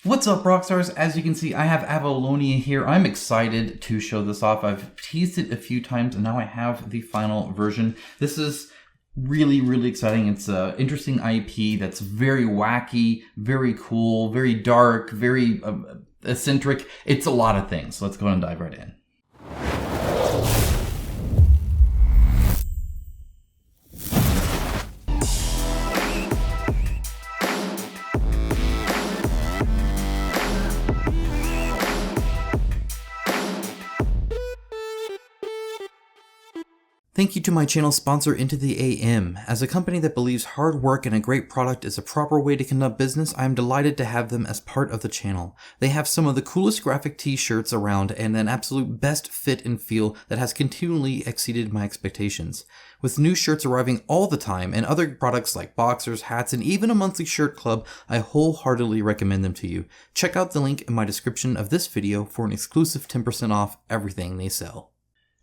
What's up, Rockstars? As you can see, I have Avalonia here. I'm excited to show this off. I've teased it a few times, and now I have the final version. This is really exciting. It's an interesting IP that's very wacky, very cool, very dark, very eccentric. It's a lot of things. So let's go ahead and dive right in. Thank you to my channel sponsor Into the AM. As a company that believes hard work and a great product is a proper way to conduct business, I am delighted to have them as part of the channel. They have some of the coolest graphic t-shirts around and an absolute best fit and feel that has continually exceeded my expectations. With new shirts arriving all the time and other products like boxers, hats, and even a monthly shirt club, I wholeheartedly recommend them to you. Check out the link in my description of this video for an exclusive 10% off everything they sell.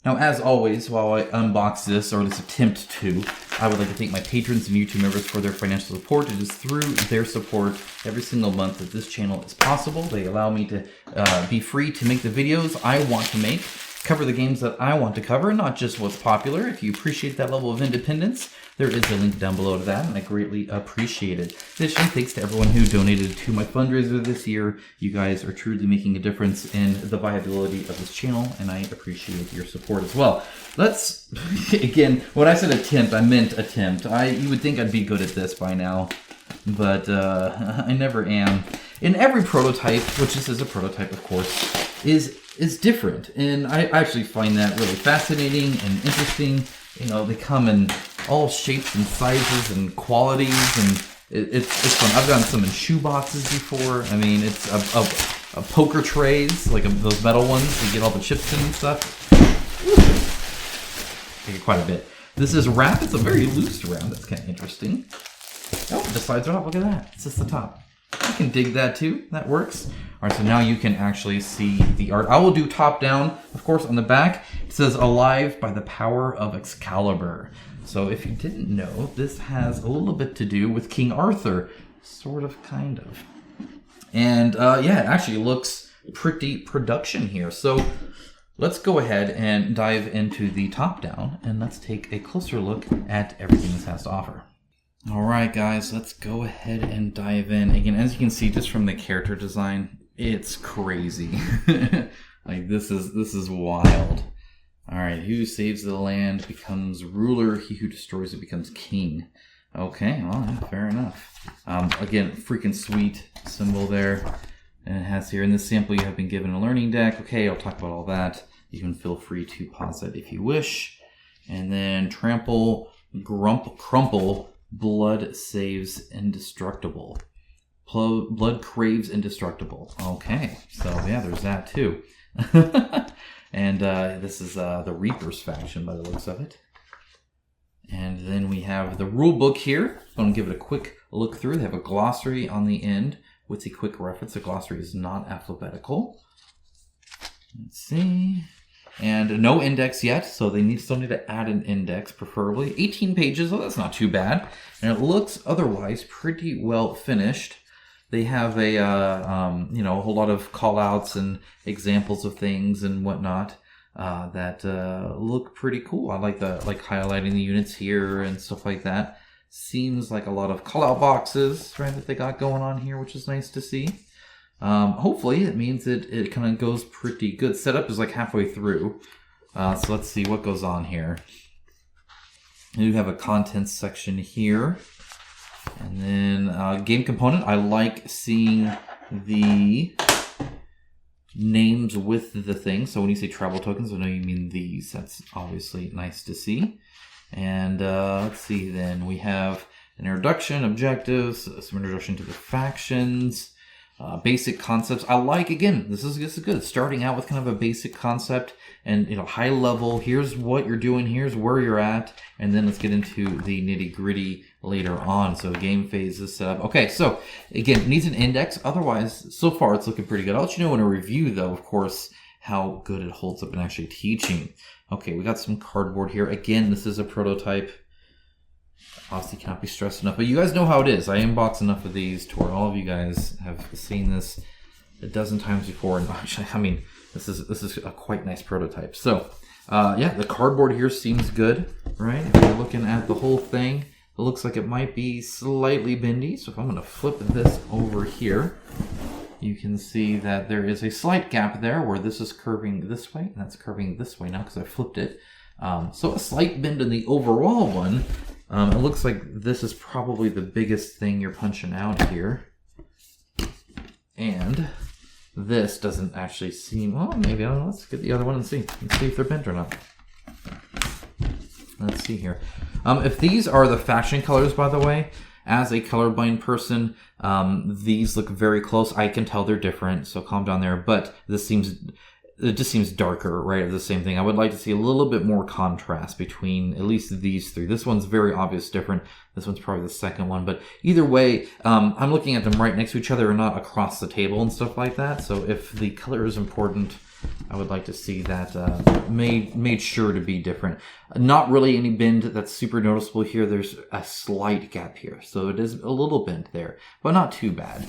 Now, as always, while I unbox this, or at least attempt to, I would like to thank my patrons and YouTube members for their financial support. It is through their support every single month that this channel is possible. They allow me to be free to make the videos I want to make, cover the games that I want to cover, not just what's popular. If you appreciate that level of independence, there is a link down below to that, and I greatly appreciate it. Additionally, thanks to everyone who donated to my fundraiser this year. You guys are truly making a difference in the viability of this channel, and I appreciate your support as well. Let's, again, when I said attempt, I meant attempt. You would think I'd be good at this by now, but I never am. In every prototype, which this is a prototype, of course, is different, and I actually find that really fascinating and interesting. You know, they come in all shapes and sizes and qualities, and it's fun. I've gotten some in shoe boxes before. I mean, it's a poker trays, like those metal ones you get all the chips in and stuff. Take it quite a bit. This is wrap. It's a very loose wrap. That's kind of interesting. Oh, the sides are up. Look at that. It's just the top. You can dig that too. That works. All right, so now you can actually see the art. I will do top down, of course. On the back, it says "Alive by the Power of Excalibur." So if you didn't know, this has a little bit to do with King Arthur, sort of, kind of. And yeah, it actually looks pretty production here. So let's go ahead and dive into the top down, and let's take a closer look at everything this has to offer. Alright guys, let's go ahead and dive in. Again, as you can see just from the character design, it's crazy. Like this is wild. Alright, who saves the land becomes ruler, he who destroys it becomes king. Okay, well, yeah, fair enough. Again, freaking sweet symbol there. And it has here, in this sample you have been given a learning deck. Okay, I'll talk about all that. You can feel free to pause it if you wish. And then trample, crumple, blood saves indestructible. Blood craves indestructible. Okay, so yeah, there's that too. And this is the Reapers faction by the looks of it. And then we have the rule book here. I'm going to give it a quick look through. They have a glossary on the end with a quick reference. The glossary is not alphabetical. Let's see. And no index yet, so they still need to add an index, preferably. 18 pages, oh, that's not too bad. And it looks otherwise pretty well finished. They have a a whole lot of call-outs and examples of things and whatnot that look pretty cool. I like highlighting the units here and stuff like that. Seems like a lot of call-out boxes, right, that they got going on here, which is nice to see. Hopefully it means it kind of goes pretty good. Setup is like halfway through. So let's see what goes on here. You have a contents section here. And then game component. I like seeing the names with the thing. So when you say travel tokens, I know you mean these. That's obviously nice to see. And let's see then. We have an introduction, objectives, some introduction to the factions. Basic concepts. I like, again, this is good. Starting out with kind of a basic concept and high level. Here's what you're doing. Here's where you're at, and then let's get into the nitty gritty later on. So game phase is set up. Okay, so again, it needs an index. Otherwise, so far it's looking pretty good. I'll let you know in a review, though, of course, how good it holds up in actually teaching. Okay, we got some cardboard here. Again, this is a prototype. Obviously can't be stressed enough, but you guys know how it is. I unbox enough of these to where all of you guys have seen this a dozen times before. And actually, I mean, this is a quite nice prototype. So, yeah, the cardboard here seems good, right? If you're looking at the whole thing, it looks like it might be slightly bendy. So if I'm going to flip this over here, you can see that there is a slight gap there where this is curving this way, and that's curving this way now because I flipped it. So a slight bend in the overall one. It looks like this is probably the biggest thing you're punching out here. And this doesn't actually seem, well, maybe, I don't know, let's get the other one and see. Let's see if they're bent or not. Let's see here. If these are the fashion colors, by the way, as a colorblind person, these look very close. I can tell they're different, so calm down there. But it just seems darker, right? Of the same thing. I would like to see a little bit more contrast between at least these three. This one's very obvious different. This one's probably the second one. But either way, I'm looking at them right next to each other and not across the table and stuff like that. So if the color is important, I would like to see that made sure to be different. Not really any bend that's super noticeable here. There's a slight gap here, so it is a little bent there, but not too bad.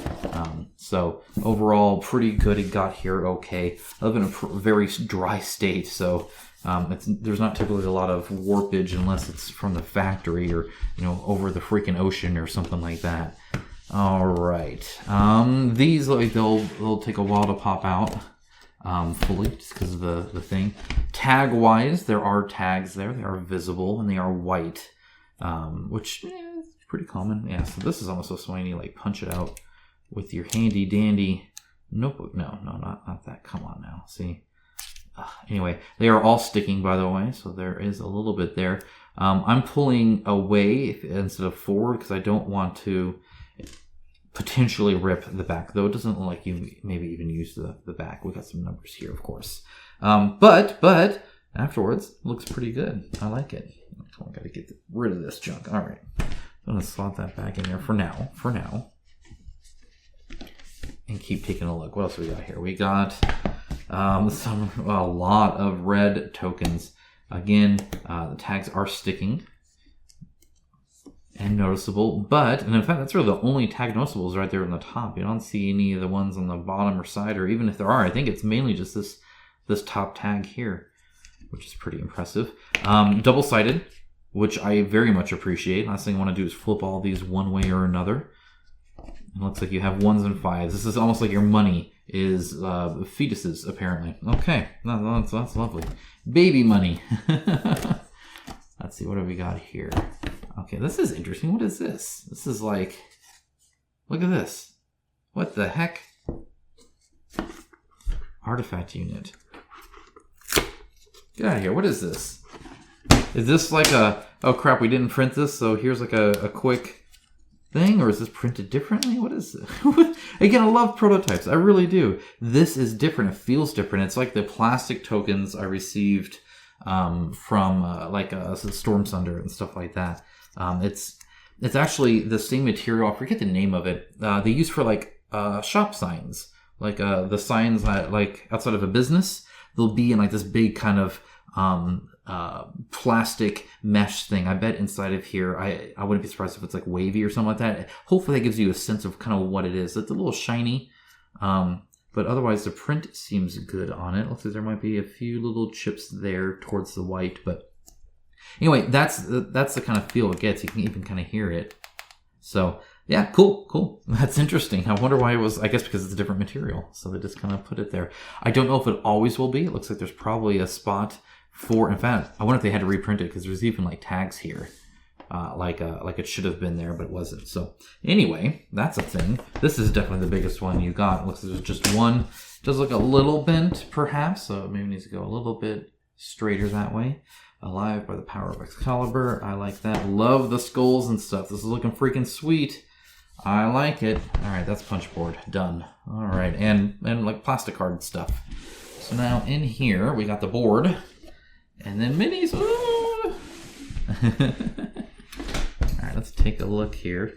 So overall, pretty good. It got here okay. I live in a very dry state, so there's not typically a lot of warpage unless it's from the factory or over the freaking ocean or something like that. All right, these they'll take a while to pop out. Fully, just because of the thing. Tag wise, there are tags there. They are visible and they are white, which is pretty common. Yeah, so this is almost so swingy, like punch it out with your handy dandy notebook. No, not that. Come on now. See? Anyway, they are all sticking, by the way, so there is a little bit there. I'm pulling away instead of forward because I don't want to potentially rip the back, though it doesn't look like you maybe even use the back. We got some numbers here, of course. But afterwards, it looks pretty good. I like it. I gotta get rid of this junk. All right, I'm gonna slot that back in there for now, and keep taking a look. What else we got here? We got a lot of red tokens. Again, the tags are sticking and noticeable, and in fact, that's really the only tag noticeables right there on the top. You don't see any of the ones on the bottom or side, or even if there are, I think it's mainly just this top tag here, which is pretty impressive. Double-sided, which I very much appreciate. Last thing I want to do is flip all these one way or another. It looks like you have 1s and 5s. This is almost like your money is fetuses, apparently. Okay, that's lovely. Baby money. Let's see, what do we got here? Okay, this is interesting. What is this? This is like, look at this. What the heck? Artifact unit. Get out of here. What is this? Is this like oh crap, we didn't print this, so here's like a quick thing? Or is this printed differently? What is it? Again, I love prototypes. I really do. This is different. It feels different. It's like the plastic tokens I received from like Storm Thunder and stuff like that. It's actually the same material. I forget the name of it. They use for like shop signs, like the signs that, like outside of a business, they'll be in like this big kind of plastic mesh thing. I bet inside of here, I wouldn't be surprised if it's like wavy or something like that. Hopefully that gives you a sense of kind of what it is. It's a little shiny, but otherwise the print seems good on it. Looks like there might be a few little chips there towards the white, but anyway, that's the kind of feel it gets. You can even kind of hear it. So yeah, cool. That's interesting. I wonder why it was, I guess because it's a different material. So they just kind of put it there. I don't know if it always will be. It looks like there's probably a spot for, in fact, I wonder if they had to reprint it because there's even like tags here. Like it should have been there, but it wasn't. So anyway, that's a thing. This is definitely the biggest one you got. It looks like there's just one. It does look a little bent, perhaps. So maybe it needs to go a little bit straighter that way. Alive by the power of Excalibur. I like that. Love the skulls and stuff. This is looking freaking sweet. I like it. All right, that's punch board. Done. All right, and like plastic card stuff. So now in here, we got the board. And then minis. All right, let's take a look here.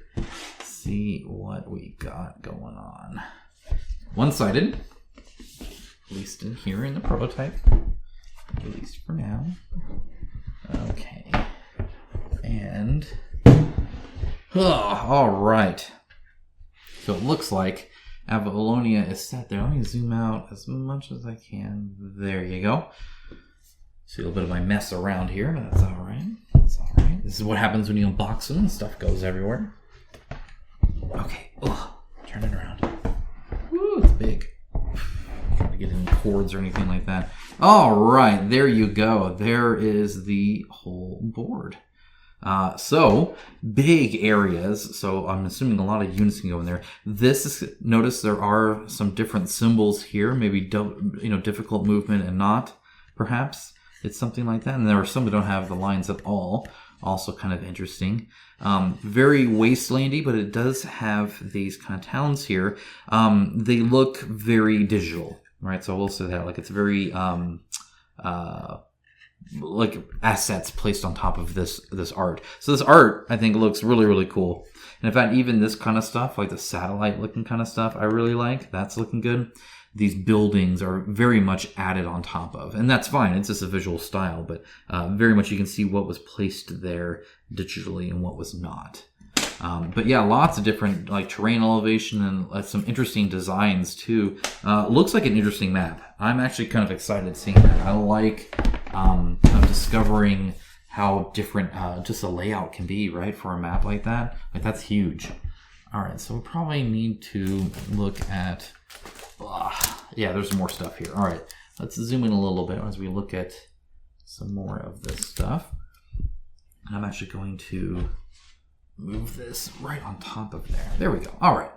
See what we got going on. One-sided. At least in here in the prototype. At least for now. Okay. And All right. So it looks like Avalonia is set there. Let me zoom out as much as I can. There you go. See a little bit of my mess around here, but that's all right. That's all right. This is what happens when you unbox them and stuff goes everywhere. Okay. Ugh. Turn it around. Woo, it's big. Trying to get any cords or anything like that. All right. There you go. There is the whole board. So big areas. So I'm assuming a lot of units can go in there. Notice there are some different symbols here. Maybe difficult movement and not. Perhaps it's something like that. And there are some that don't have the lines at all. Also kind of interesting. Very wastelandy, but it does have these kind of towns here. They look very digital, right? So I will say that, like, it's very like assets placed on top of this art. So this art, I think, looks really, really cool. And in fact, even this kind of stuff, like the satellite looking kind of stuff, I really like. That's looking good. These buildings are very much added on top of, and that's fine. It's just a visual style, but very much you can see what was placed there digitally and what was not. But yeah, lots of different like terrain elevation and some interesting designs too. Looks like an interesting map. I'm actually kind of excited seeing that. I like kind of discovering how different just a layout can be, right, for a map like that. Like, that's huge. All right, so we probably need to look at... yeah, there's more stuff here. All right, let's zoom in a little bit as we look at some more of this stuff. And I'm actually going to move this right on top of there. There we go. All right.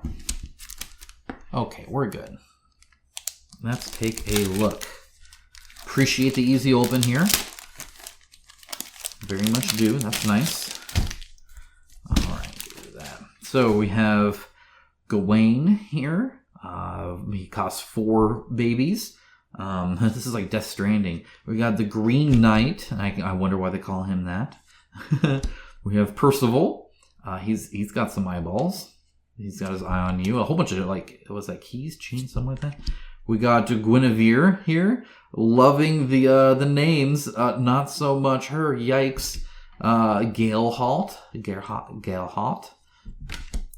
Okay, we're good. Let's take a look. Appreciate the easy open here. Very much do. That's nice. All right, do that. So we have Gawain here. He costs 4 babies. This is like Death Stranding. We got the Green Knight. I wonder why they call him that. We have Percival. He's got some eyeballs. He's got his eye on you. A whole bunch of, like, it was like keys, chains, something like that. We got Guinevere here. Loving the names. Not so much her. Yikes. Galehalt.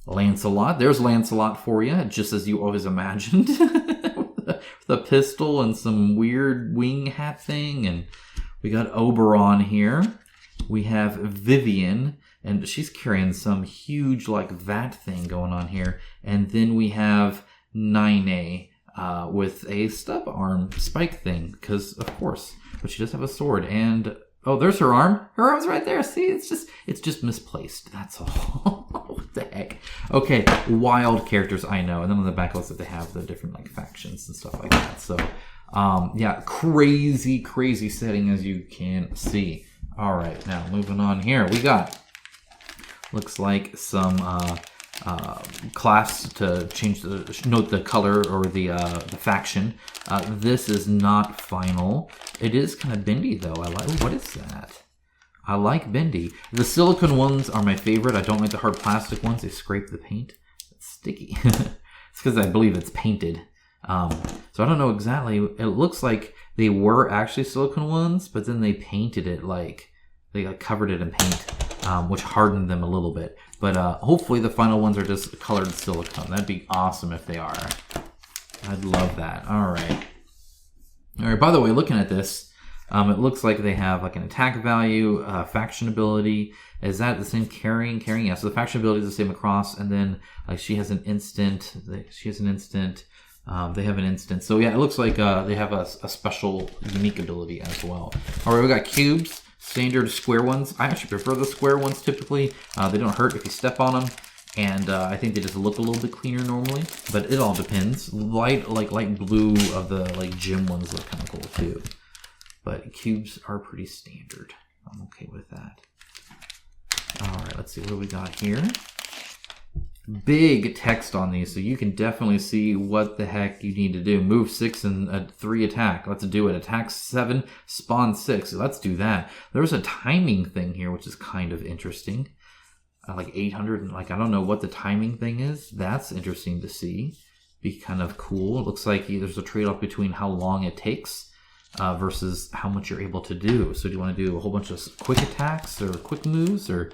Lancelot. There's Lancelot for you, just as you always imagined. The pistol and some weird wing hat thing. And we got Oberon here. We have Vivian, and she's carrying some huge, like, vat thing going on here. And then we have Nine with a stub arm spike thing, because of course. But she does have a sword, and oh, there's her arm. Her arm's right there. See, it's just misplaced. That's all. What the heck? Okay, wild characters, I know. And then on the back list that they have the different, like, factions and stuff like that. So, yeah, crazy setting, as you can see. All right, now moving on here, we got, looks like some class to change note the color or the faction. This is not final. It is kind of bendy though. I like. What is that? I like bendy. The silicone ones are my favorite. I don't like the hard plastic ones. They scrape the paint. It's sticky. It's because I believe it's painted. So I don't know exactly. It looks like they were actually silicone ones, but then they painted it like they covered it in paint, which hardened them a little bit. But hopefully the final ones are just colored silicone. That'd be awesome if they are. I'd love that. All right. All right. By the way, looking at this, it looks like they have like an attack value, faction ability. Is that the same carrying? Yeah. So the faction ability is the same across, and then like she has an instant. She has an instant. They have an instant. So yeah, it looks like they have a special, unique ability as well. All right, we got cubes, standard square ones. I actually prefer the square ones typically. They don't hurt if you step on them, and I think they just look a little bit cleaner normally. But it all depends. Light blue of the like gym ones look kind of cool too. But cubes are pretty standard. I'm okay with that. All right, let's see what we got here. Big text on these, so you can definitely see what the heck you need to do. Move 6 and 3 attack. Let's do it. Attack 7, spawn 6. Let's do that. There's a timing thing here, which is kind of interesting. Like 800, like I don't know what the timing thing is. That's interesting to see. Be kind of cool. It looks like there's a trade-off between how long it takes versus how much you're able to do. So do you want to do a whole bunch of quick attacks or quick moves, or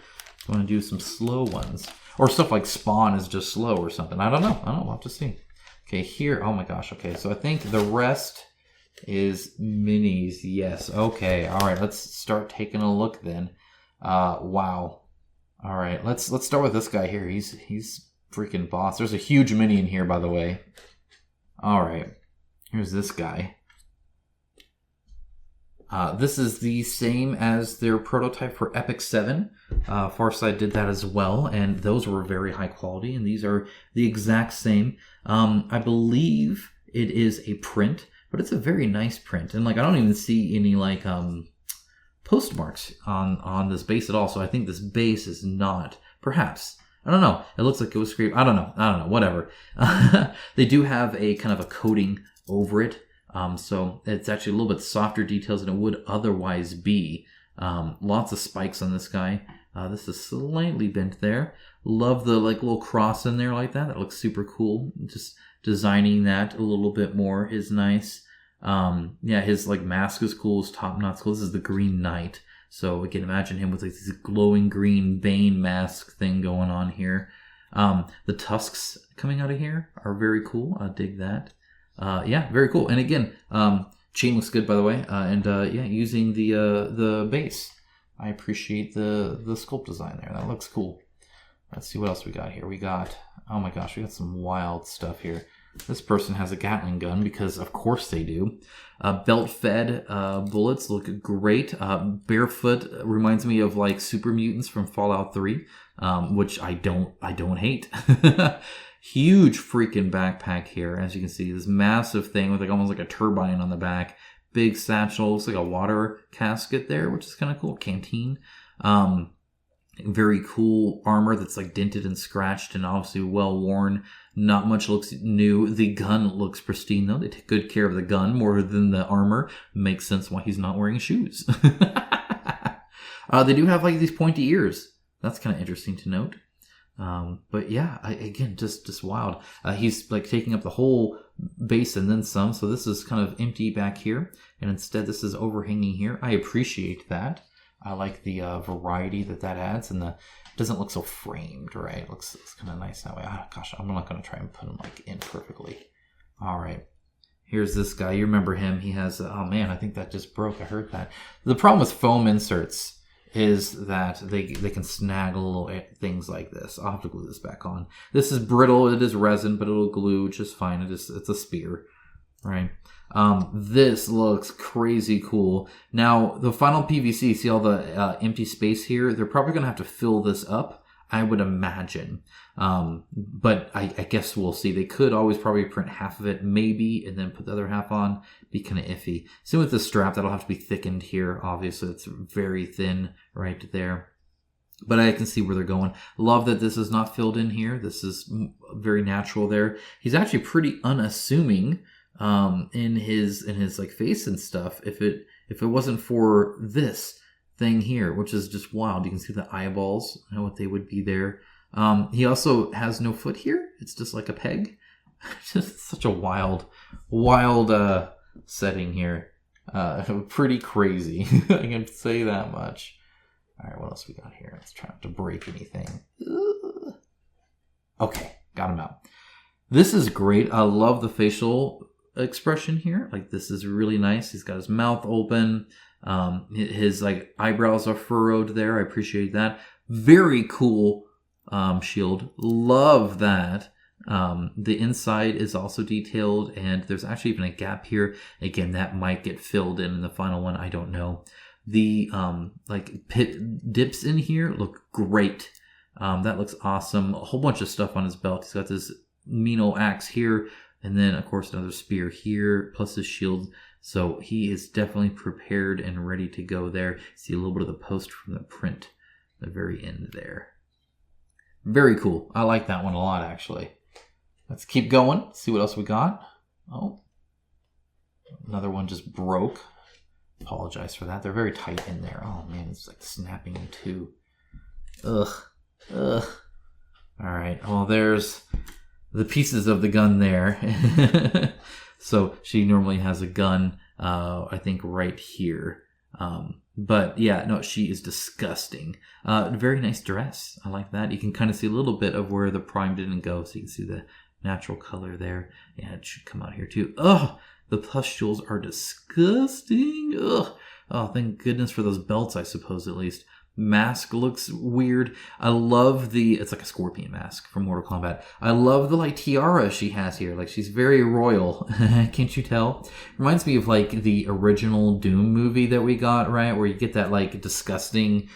I want to do some slow ones. Or stuff like Spawn is just slow or something. I don't know. We'll have to see. Okay, here. Oh my gosh. Okay, so I think the rest is minis. Yes. Okay. All right. Let's start taking a look then. Wow. All right. Let's start with this guy here. He's freaking boss. There's a huge mini in here, by the way. All right. Here's this guy. This is the same as their prototype for Epic 7. Farsight did that as well, and those were very high quality, and these are the exact same. I believe it is a print, but it's a very nice print. And like, I don't even see any like postmarks on this base at all, so I think this base is not, perhaps. I don't know. It looks like it was scraped. I don't know. Whatever. They do have a kind of a coating over it. So it's actually a little bit softer details than it would otherwise be. Lots of spikes on this guy. This is slightly bent there. Love the like little cross in there like that. That looks super cool. Just designing that a little bit more is nice. Yeah, his like mask is cool. His top knot's cool. This is the Green Knight. So we can imagine him with like this glowing green Bane mask thing going on here. The tusks coming out of here are very cool. I dig that. Yeah, very cool. And again, chain looks good, by the way. Yeah, using the base. I appreciate the sculpt design there. That looks cool. Let's see what else we got here. We got, oh my gosh, we got some wild stuff here. This person has a Gatling gun because of course they do. Belt-fed bullets look great. Barefoot reminds me of like super mutants from Fallout 3, which I don't hate. Huge freaking backpack here, as you can see. This massive thing with like almost like a turbine on the back. Big satchel, looks like a water casket there, which is kind of cool. Canteen. Very cool armor that's like dented and scratched and obviously well worn. Not much looks new. The gun looks pristine though. They take good care of the gun more than the armor. Makes sense why he's not wearing shoes. They do have like these pointy ears. That's kind of interesting to note. But yeah, again, just wild. He's like taking up the whole base and then some. So this is kind of empty back here. And instead this is overhanging here. I appreciate that. I like the variety that adds, and it doesn't look so framed, right? It looks kind of nice that way. Gosh, I'm not going to try and put him like in perfectly. All right. Here's this guy. You remember him. He has, oh man, I think that just broke. I heard that. The problem with foam inserts is that they can snag little things like this. I'll have to glue this back on. This is brittle. It is resin, but it'll glue just fine. It's a spear, right? This looks crazy cool. Now, the final PVC, see all the empty space here? They're probably going to have to fill this up, I would imagine. But I guess we'll see. They could always probably print half of it, maybe, and then put the other half on. Be kind of iffy. Same with the strap. That'll have to be thickened here. Obviously, it's very thin right there. But I can see where they're going. Love that this is not filled in here. This is very natural there. He's actually pretty unassuming in his like face and stuff. If it wasn't for this thing here, which is just wild. You can see the eyeballs and what they would be there. He also has no foot here. It's just like a peg. Just such a wild setting here. Pretty crazy. I can say that much. All right, what else we got here? Let's try not to break anything. Okay, got him out. This is great. I love the facial expression here. Like, this is really nice. He's got his mouth open. His like eyebrows are furrowed there. I appreciate that. Very cool shield. Love that. The inside is also detailed, and there's actually even a gap here. Again, that might get filled in the final one. I don't know. The like pit dips in here look great. That looks awesome. A whole bunch of stuff on his belt. He's got this Mino axe here, and then of course another spear here, plus his shield. So he is definitely prepared and ready to go there. See a little bit of the post from the print at the very end there. Very cool. I like that one a lot, actually. Let's keep going. See what else we got. Oh, another one just broke. Apologize for that. They're very tight in there. Oh man, it's like snapping in two. Ugh. All right. Well, there's the pieces of the gun there. So she normally has a gun, I think right here. But yeah, no, she is disgusting. Very nice dress. I like that. You can kind of see a little bit of where the prime didn't go, so you can see the natural color there. Yeah, it should come out here too. Ugh, the pustules are disgusting. Ugh. Oh, thank goodness for those belts, I suppose, at least. Mask looks weird. I love it's like a scorpion mask from Mortal Kombat. I love the like tiara she has here. Like she's very royal. Can't you tell? Reminds me of like the original Doom movie that we got, right? Where you get that like disgusting,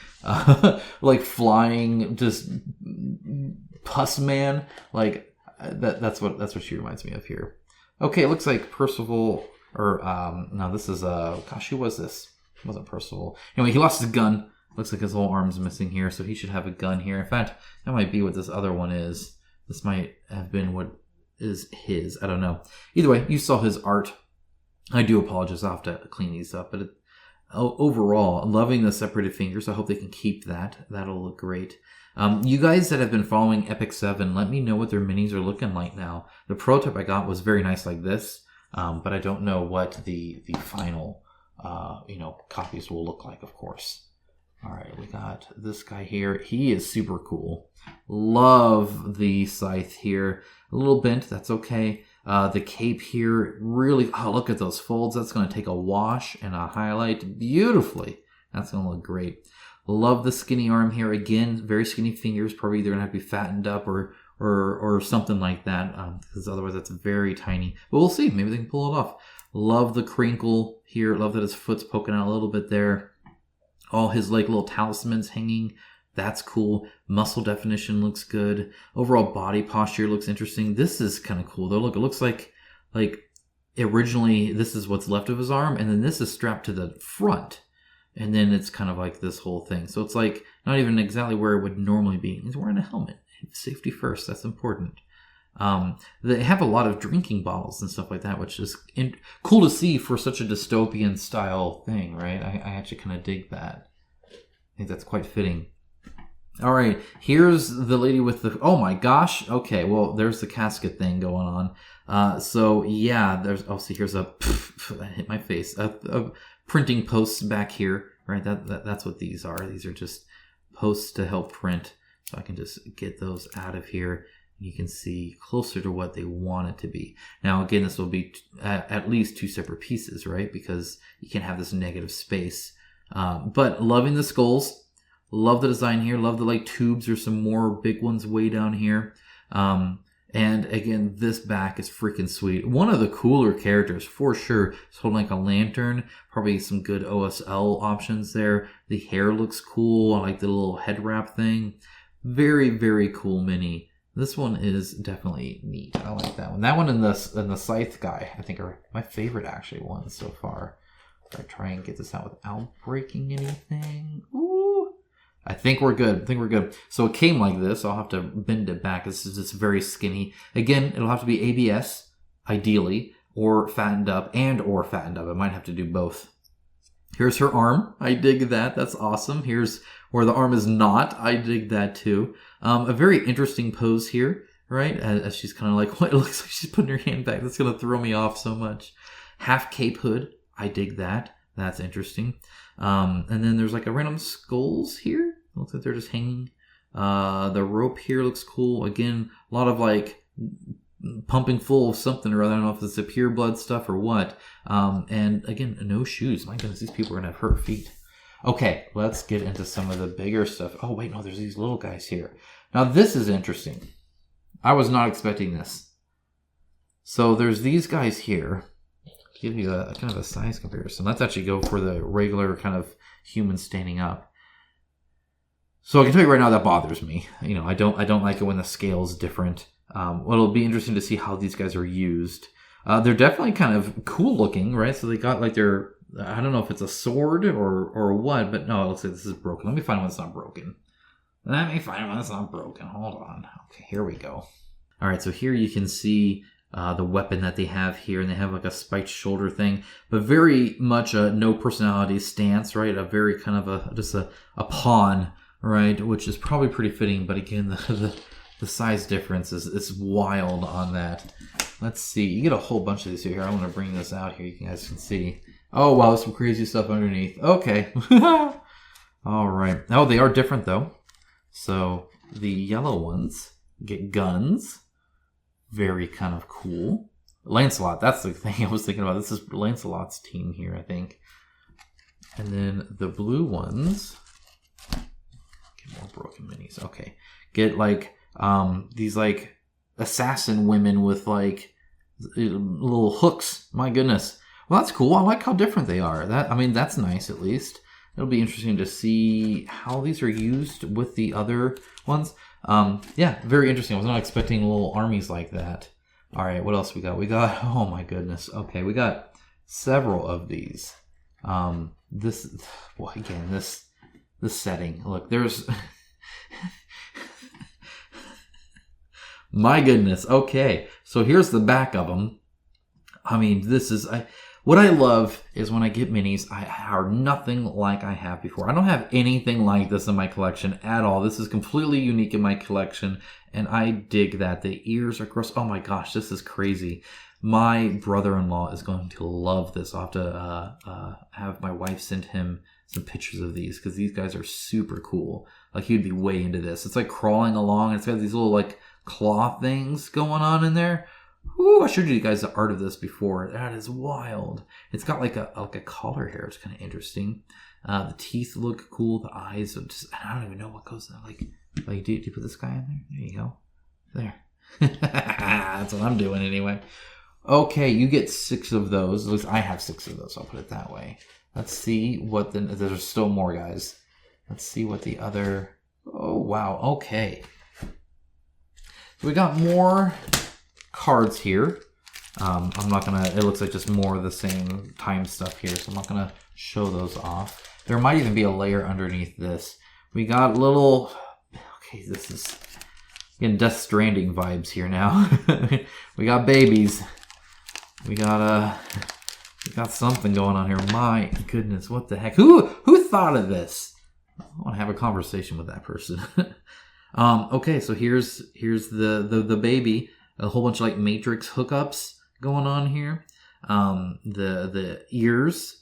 like flying just pus man. Like that's what she reminds me of here. Okay, it looks like Percival or no, this is gosh, who was this? It wasn't Percival. Anyway, he lost his gun. Looks like his whole arm's missing here, so he should have a gun here. In fact, that might be what this other one is. This might have been what is his. I don't know. Either way, you saw his art. I do apologize. I'll have to clean these up. But overall, loving the separated fingers. I hope they can keep that. That'll look great. You guys that have been following Epic 7, let me know what their minis are looking like now. The prototype I got was very nice like this, but I don't know what the final copies will look like, of course. All right, we got this guy here. He is super cool. Love the scythe here. A little bent, that's okay. The cape here, really, oh, look at those folds. That's going to take a wash and a highlight beautifully. That's going to look great. Love the skinny arm here. Again, very skinny fingers. Probably either going to have to be fattened up or something like that, because otherwise that's very tiny. But we'll see. Maybe they can pull it off. Love the crinkle here. Love that his foot's poking out a little bit there. All his like little talismans hanging. That's cool. Muscle definition looks good. Overall body posture looks interesting. This is kind of cool though. Look, it looks like originally this is what's left of his arm, and then this is strapped to the front. And then it's kind of like this whole thing. So it's like not even exactly where it would normally be. He's wearing a helmet. Safety first. That's important. They have a lot of drinking bottles and stuff like that, which is cool to see for such a dystopian style thing, right? I actually kind of dig that. I think that's quite fitting. All right, here's the lady with the... Oh my gosh. Okay, well, there's the casket thing going on. So yeah, there's... Oh, see, here's a... That hit my face. A printing posts back here, right? That's what these are. These are just posts to help print. So I can just get those out of here. You can see closer to what they want it to be. Now, again, this will be at least two separate pieces, right? Because you can't have this negative space. But loving the skulls. Love the design here. Love the like tubes. There's some more big ones way down here. And again, this back is freaking sweet. One of the cooler characters for sure. It's holding like a lantern. Probably some good OSL options there. The hair looks cool. I like the little head wrap thing. Very, very cool mini. This one is definitely neat. I like that one. That one and the scythe guy, I think, are my favorite actually ones so far. If I try and get this out without breaking anything. Ooh. I think we're good. So it came like this. I'll have to bend it back. This is just very skinny. Again, it'll have to be ABS, ideally, or fattened up. It might have to do both. Here's her arm. I dig that. That's awesome. Here's where the arm is not. I dig that too. A very interesting pose here, right? As she's kind of like, what? It looks like she's putting her hand back. That's going to throw me off so much. Half cape hood. I dig that. That's interesting. And then there's like a random skulls here. Looks like they're just hanging. The rope here looks cool. Again, a lot of like pumping full of something or other. I don't know if it's a pure blood stuff or what. And again, no shoes. My goodness, these people are going to have hurt feet. Okay, let's get into some of the bigger stuff. Oh, wait, no, there's these little guys here. Now, this is interesting. I was not expecting this. So there's these guys here. Give you a kind of a size comparison. Let's actually go for the regular kind of human standing up. So I can tell you right now that bothers me. You know, I don't like it when the scale is different. Well, it'll be interesting to see how these guys are used. They're definitely kind of cool looking, right? So they got like their, I don't know if it's a sword or what, but no, it looks like this is broken. Let me find one that's not broken. Hold on. Okay, here we go. All right, so here you can see the weapon that they have here, and they have like a spiked shoulder thing, but very much a no personality stance, right? A very kind of just a pawn, right? Which is probably pretty fitting, but again, the size difference is wild on that. Let's see. You get a whole bunch of these here. I want to bring this out here. You guys can see. Oh, wow, some crazy stuff underneath. Okay. All right. Oh, they are different, though. So the yellow ones get guns. Very kind of cool. Lancelot, that's the thing I was thinking about. This is Lancelot's team here, I think. And then the blue ones get more broken minis. Okay. Get like these like assassin women with like little hooks. My goodness. Well, that's cool. I like how different they are. That's nice at least. It'll be interesting to see how these are used with the other ones. Yeah, very interesting. I was not expecting little armies like that. All right, what else we got? Oh my goodness. Okay, we got several of these. This setting. Look, there's my goodness. Okay, so here's the back of them. I mean, what I love is when I get minis, are nothing like I have before. I don't have anything like this in my collection at all. This is completely unique in my collection, and I dig that. The ears are gross. Oh my gosh, this is crazy. My brother-in-law is going to love this. I'll have to have my wife send him some pictures of these because these guys are super cool. Like, he'd be way into this. It's like crawling along. It's got these little like claw things going on in there. Ooh, I showed you guys the art of this before. That is wild. It's got like a collar here. It's kind of interesting. The teeth look cool. The eyes are just, I don't even know what goes on. Like do you put this guy in there? There you go. There. That's what I'm doing anyway. Okay, you get 6 of those. At least I have 6 of those. I'll put it that way. Let's see what there's still more, guys. Let's see what the other, oh wow, okay. So we got more cards here. I'm not gonna, it looks like just more of the same time stuff here, so I'm not gonna show those off. There might even be a layer underneath this. We got little, okay, this is getting Death Stranding vibes here now. We got babies. We got something going on here. My goodness, what the heck? Who thought of this? I want to have a conversation with that person. Okay, so here's the baby. A whole bunch of like matrix hookups going on here. The ears.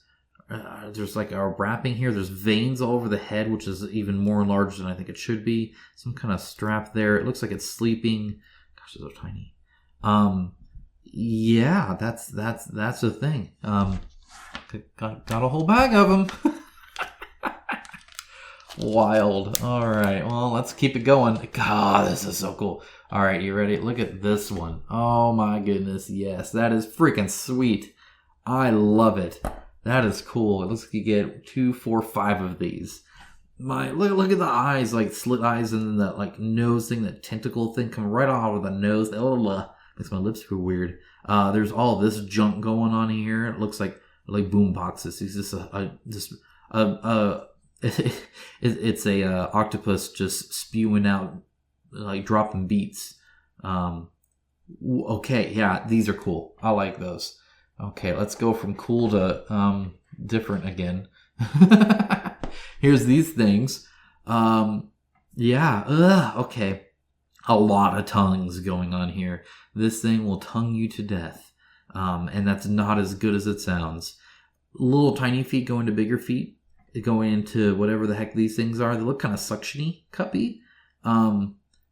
There's like a wrapping here. There's veins all over the head, which is even more enlarged than I think it should be. Some kind of strap there. It looks like it's sleeping. Gosh, those are tiny. Yeah, that's the thing. Got a whole bag of them. Wild. All right. Well, let's keep it going. God, this is so cool. All right, you ready? Look at this one. Oh my goodness. Yes, that is freaking sweet. I love it. That is cool. It looks like you get 2, 4, 5 of these. Look at the eyes, like slit eyes, and then that like nose thing, that tentacle thing coming right off of the nose. Oh, makes my lips feel weird. There's all this junk going on here. It looks like boom boxes. It's just it's a octopus just spewing out, like dropping beats. Okay, yeah, these are cool. I like those. Okay, let's go from cool to different again. Here's these things. Yeah, okay. A lot of tongues going on here. This thing will tongue you to death. And that's not as good as it sounds. Little tiny feet go into bigger feet. They go into whatever the heck these things are. They look kind of suctiony, cuppy.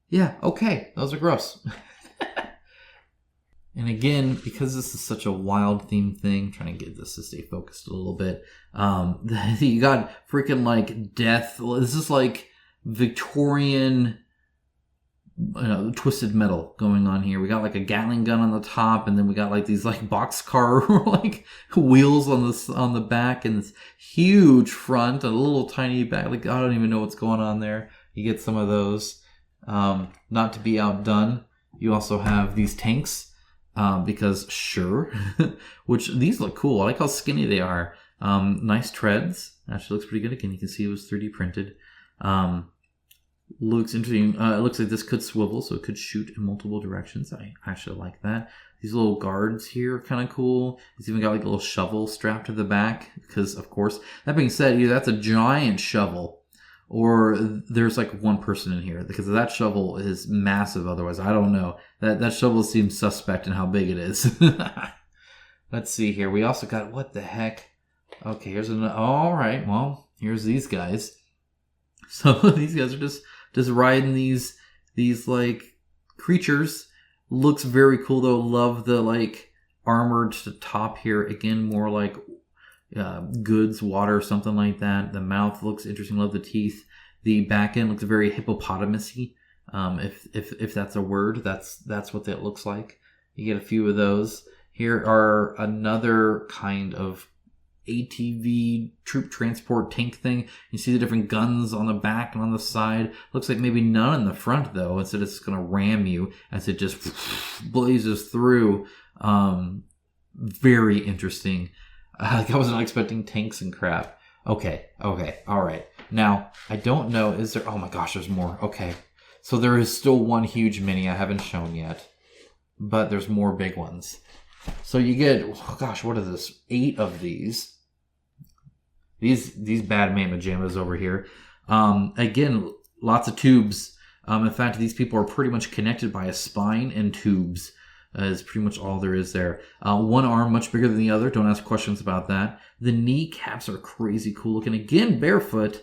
Yeah, okay. Those are gross. And again, because this is such a wild theme thing, trying to get this to stay focused a little bit. You got freaking like death. This is like Victorian, twisted metal going on here. We got like a Gatling gun on the top, and then we got like these like boxcar like wheels on the back, and this huge front, a little tiny back. Like, I don't even know what's going on there. You get some of those. Not to be outdone, you also have these tanks. Because sure, which these look cool. I like how skinny they are. Nice treads. Actually looks pretty good. Again, you can see it was 3D printed. Looks interesting. It looks like this could swivel, so it could shoot in multiple directions. I actually like that. These little guards here are kind of cool. It's even got like a little shovel strapped to the back because, of course, that being said, either that's a giant shovel or there's like one person in here because that shovel is massive. Otherwise, I don't know. That shovel seems suspect in how big it is. Let's see here. We also got, what the heck? Okay, here's all right. Well, here's these guys. So these guys are just riding these like creatures. Looks very cool though. Love the like armored top here. Again, more like goods, water, something like that. The mouth looks interesting. Love the teeth. The back end looks very hippopotamus-y. If that's a word, that's what that looks like. You get a few of those. Here are another kind of ATV troop transport tank thing. You see the different guns on the back and on the side. Looks like maybe none in the front though. Instead it's going to ram you as it just blazes through. Very interesting. I wasn't expecting tanks and crap. Okay, all right. Now, I don't know, is there... Oh my gosh, there's more. Okay. So there is still one huge mini I haven't shown yet. But there's more big ones. So you get... Oh gosh, what is this? 8 of these. These bad mamma jammas over here. Again, lots of tubes. In fact, these people are pretty much connected by a spine and tubes. Is pretty much all there is there. One arm much bigger than the other. Don't ask questions about that. The kneecaps are crazy cool looking. Again, barefoot.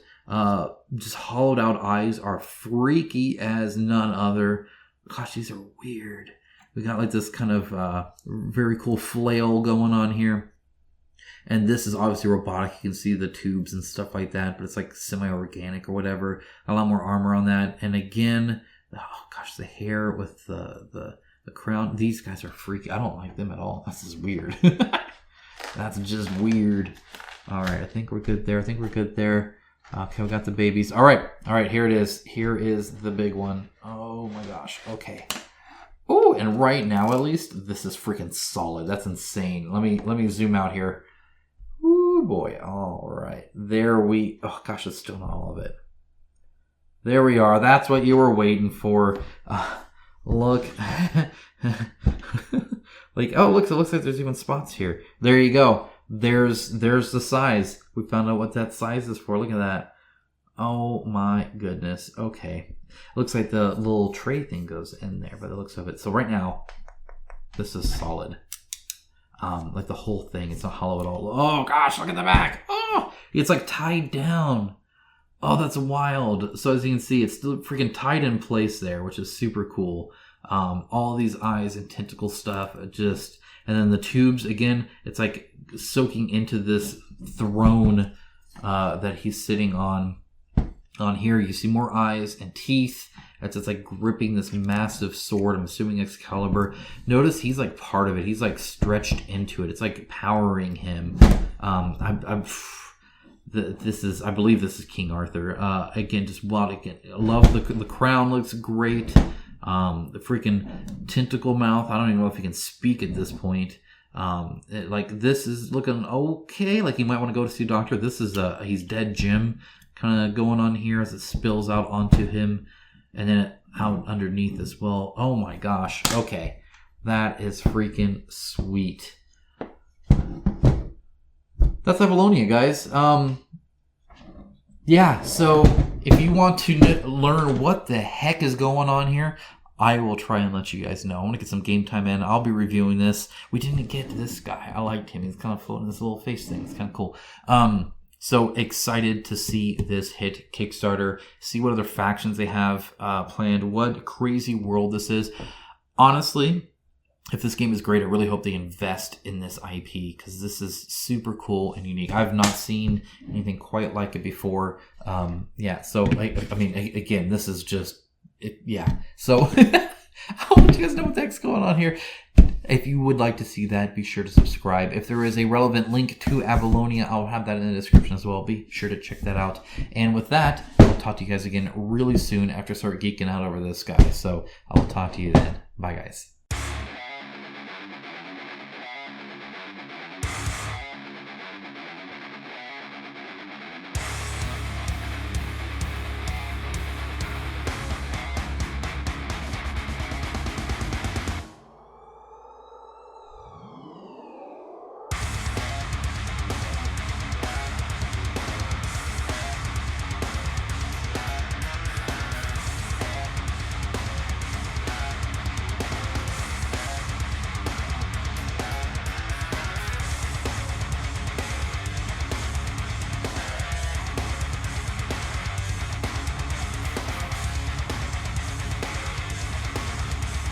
Just hollowed out eyes are freaky as none other. Gosh, these are weird. We got like this kind of very cool flail going on here. And this is obviously robotic. You can see the tubes and stuff like that. But it's like semi-organic or whatever. A lot more armor on that. And again, oh gosh, the hair with the crown. These guys are freaky. I don't like them at all. That's just weird. That's just weird. All right, I think we're good there. Okay, we got the babies. All right, here it is. Here is the big one. Oh my gosh. Okay. Oh, and right now at least, this is freaking solid. That's insane. Let me zoom out here. Ooh boy. All right. Oh gosh, it's still not all of it. There we are. That's what you were waiting for. Look. Like, oh, look, it looks like there's even spots here. There you go. There's the size. We found out what that size is for. Look at that. Oh my goodness. Okay. Looks like the little tray thing goes in there by the looks of it. So right now, this is solid. Like the whole thing. It's not hollow at all. Oh gosh, look at the back. Oh, it's like tied down. Oh, that's wild. So as you can see, it's still freaking tied in place there, which is super cool. All these eyes and tentacle stuff, and then the tubes, again, it's like soaking into this throne that he's sitting on. On here, you see more eyes and teeth. It's like gripping this massive sword. I'm assuming Excalibur. Notice he's like part of it. He's like stretched into it. It's like powering him. I believe this is King Arthur. Again, just wild. Again, I love the crown. Looks great. The freaking tentacle mouth. I don't even know if he can speak at this point. This is looking okay. Like he might want to go to see a doctor. This is he's dead Jim kind of going on here as it spills out onto him, and then out underneath as well. Oh my gosh. Okay, that is freaking sweet. That's Avalonia, guys. Yeah, so if you want to learn what the heck is going on here, I will try and let you guys know. I want to get some game time in. I'll be reviewing this. We didn't get this guy. I liked him. He's kind of floating this little face thing. It's kind of cool. So excited to see this hit Kickstarter, see what other factions they have planned, what crazy world this is. Honestly, if this game is great, I really hope they invest in this IP because this is super cool and unique. I've not seen anything quite like it before. Yeah, so again, this is just, yeah. So I'll let you guys know what the heck's going on here. If you would like to see that, be sure to subscribe. If there is a relevant link to Avalonia, I'll have that in the description as well. Be sure to check that out. And with that, I'll talk to you guys again really soon after I start geeking out over this guy. So I'll talk to you then. Bye, guys.